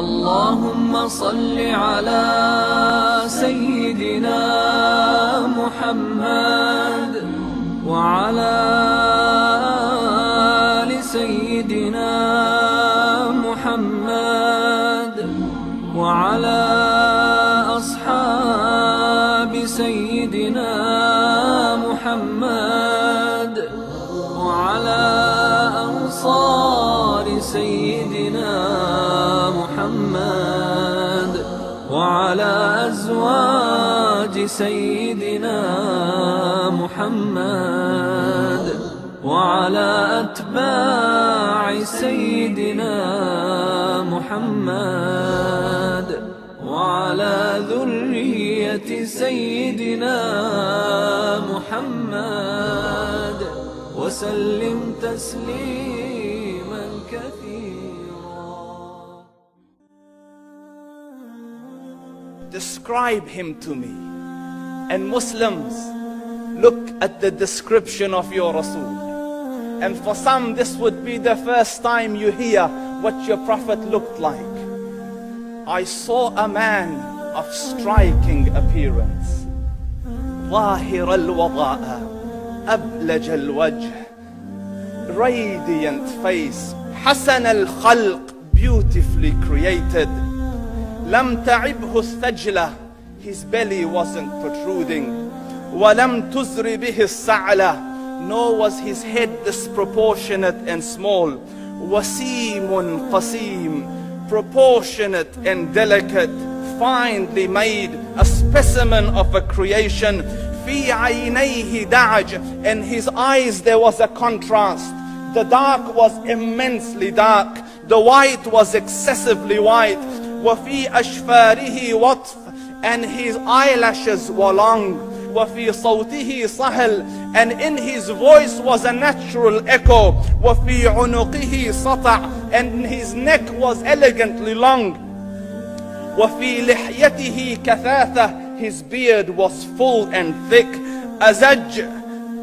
اللهم صل على سيدنا محمد وعلى آل سيدنا محمد وعلى أصحاب سيدنا محمد وعلى أنصار سيدنا محمد وعلى أزواج سيدنا محمد وعلى أتباع سيدنا محمد وعلى ذرية سيدنا محمد وسلم تسليما كثيرا. Describe him to me. And Muslims, look at the description of your Rasul. And for some, this would be the first time you hear what your Prophet looked like. I saw a man of striking appearance. ظاهر الوضاء أبلج الوجه, radiant face, حسن الخلق, beautifully created. لم تعبه الثجلة, his belly wasn't protruding. ولم تزر به السعلة, nor was his head disproportionate and small. وسيم قسيم, proportionate and delicate, finely made, a specimen of a creation. في عينيه دعج, in his eyes there was a contrast. The dark was immensely dark, the white was excessively white. وفي أشفاره وطف, and his eyelashes were long. وفي صوته صهل, and in his voice was a natural echo. وفي عنقه سطع, and his neck was elegantly long. وفي لحيته كثاثة, his beard was full and thick. أزج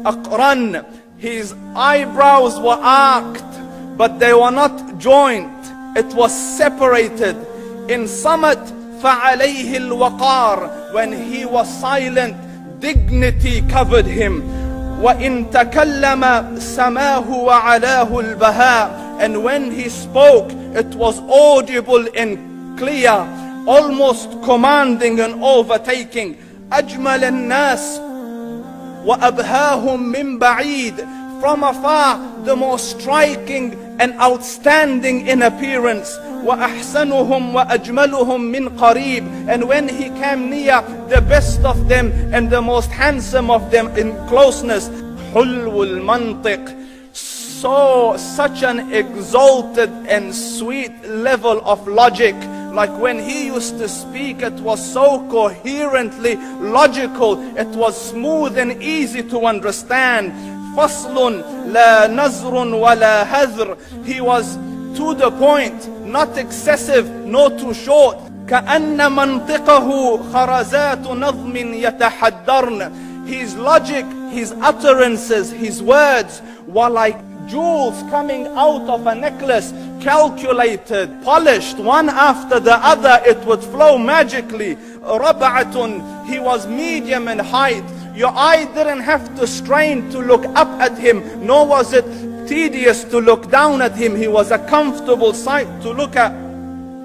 أقرن, his eyebrows were arched, but they were not joined, it was separated. In summit فعليه الوقار, when he was silent, dignity covered him. وإن تكلم سماه وعلاه البهاء, and when he spoke it was audible and clear, almost commanding and overtaking. أجمل الناس وأبهاهم من بعيد, from afar the most striking and outstanding in appearance. وأحسنهم وأجملهم من قريب, and when he came near, the best of them and the most handsome of them in closeness. حلو المنطق, such an exalted and sweet level of logic. Like when he used to speak, it was so coherently logical, it was smooth and easy to understand. فصل لا نزر ولا هذر, he was to the point, not excessive nor too short. كأن منطقه خرزات نظم يتحدرن, his logic, his utterances, his words were like jewels coming out of a necklace, calculated, polished, one after the other, it would flow magically. ربعة, he was medium in height. Your eye didn't have to strain to look up at him, nor was it tedious to look down at him. He was a comfortable sight to look at.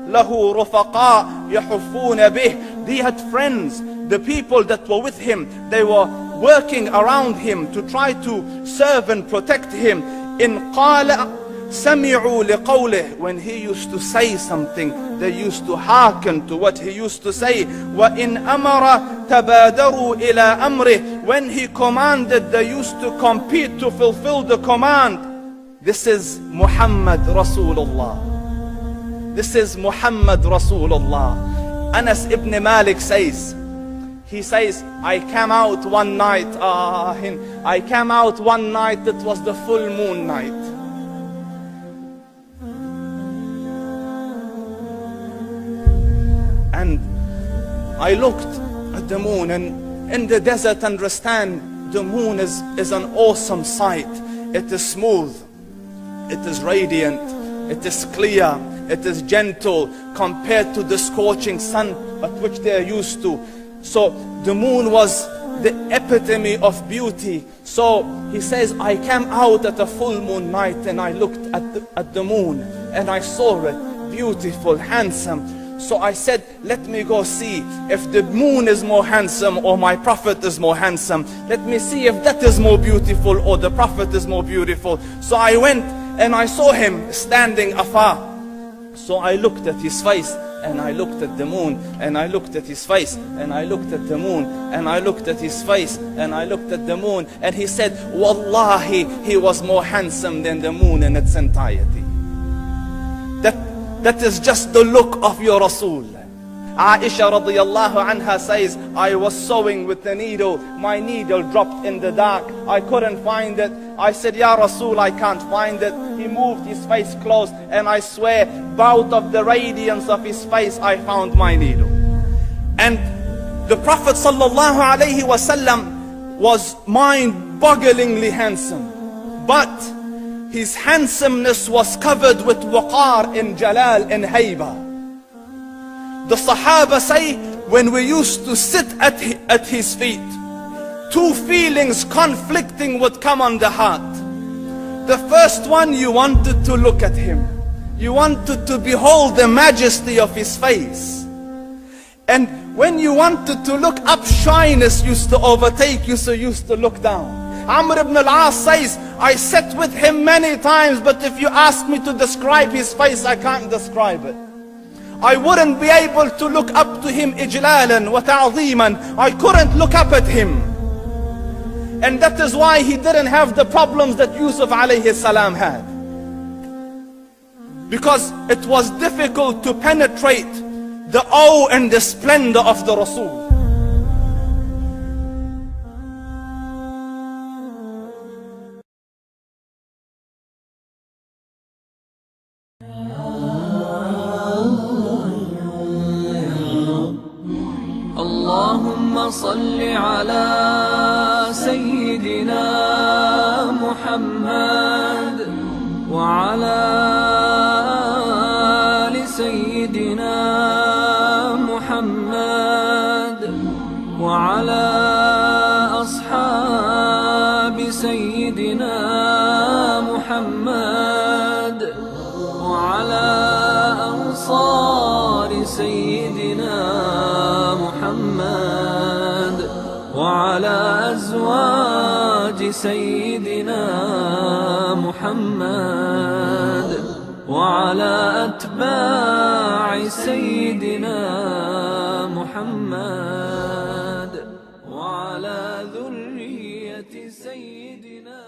له رفقاء يحفون به, he had friends, the people that were with him, they were working around him to try to serve and protect him. إن قال سمعوا لقوله, when he used to say something, they used to hearken to what he used to say. وإن أمر تبادروا إلى أمره, when he commanded, they used to compete to fulfill the command. This is Muhammad Rasulullah. This is Muhammad Rasulullah. Anas ibn Malik says, he says, I came out one night, it was the full moon night. And I looked at the moon, and in the desert, understand, the moon is an awesome sight. It is smooth, it is radiant, It is clear, it is gentle compared to the scorching sun at which they are used to. So the moon was the epitome of beauty. So he says, I came out at a full moon night and I looked at the moon and I saw it, beautiful, handsome. So I said, let me go see if the moon is more handsome or my Prophet is more handsome. Let me see if that is more beautiful or the Prophet is more beautiful. So I went and I saw him standing afar. So I looked at his face and I looked at the moon and I looked at his face and I looked at the moon and I looked at his face and I looked at the moon, and he said, Wallahi, he was more handsome than the moon in its entirety. That is just the look of your Rasul. Aisha radiyallahu anha says, I was sewing with the needle. My needle dropped in the dark. I couldn't find it. I said, Ya Rasul, I can't find it. He moved his face close, and I swear, out of the radiance of his face, I found my needle. And the Prophet sallallahu alaihi wasallam was mind-bogglingly handsome. But his handsomeness was covered with waqar and jalal and hayba. The Sahaba say, when we used to sit at his feet, two feelings conflicting would come on the heart. The first one, you wanted to look at him. You wanted to behold the majesty of his face. And when you wanted to look up, shyness used to overtake you, so you used to look down. Amr ibn al-As says, I sat with him many times, but if you ask me to describe his face, I can't describe it. I wouldn't be able to look up to him ijlalan wa ta'zeeman. I couldn't look up at him. And that is why he didn't have the problems that Yusuf alayhi salam had. Because it was difficult to penetrate the awe and the splendor of the Rasul. اللهم صل على سيدنا محمد وعلى آل سيدنا محمد وعلى أصحاب سيدنا محمد وعلى أنصار سيدنا محمد وعلى أزواج سيدنا محمد وعلى أتباع سيدنا محمد وعلى ذرية سيدنا